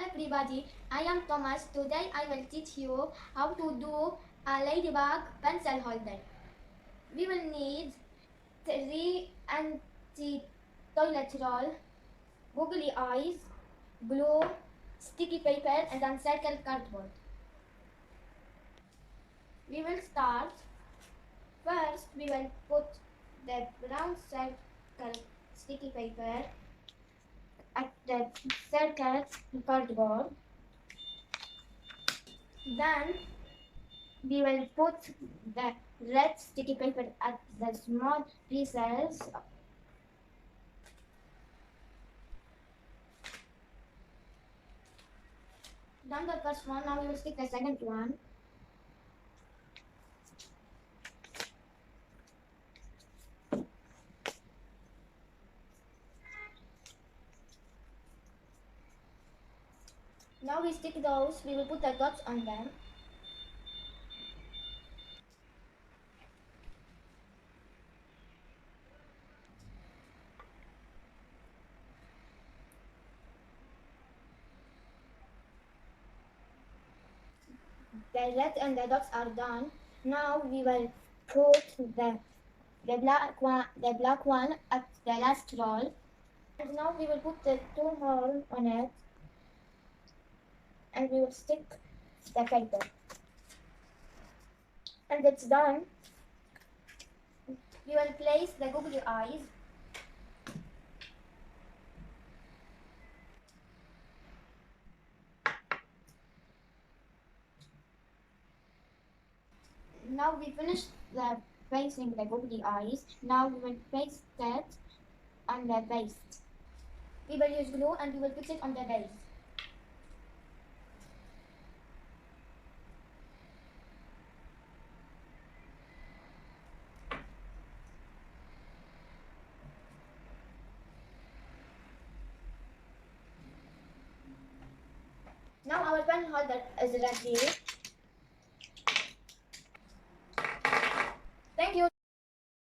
everybody, I am Thomas. Today I will teach you how to do a ladybug pencil holder. We will need 3 anti-toilet roll, googly eyes, glue, sticky paper and encircled cardboard. We will start. First we will put the brown circle sticky paper at the circle cardboard. Then we will put the red sticky paper at the small pieces. Done the first one, now we will stick the second one. Now we stick those, we will put the dots on them. The red and the dots are done. Now we will put the black one at the last roll. And now we will put the 2 holes on it. And we will stick the paper. And it's done. We will place the googly eyes. Now we finished the placing the googly eyes. Now we will paste that on the base. We will use glue and we will fix it on the base. Now our pen holder is ready.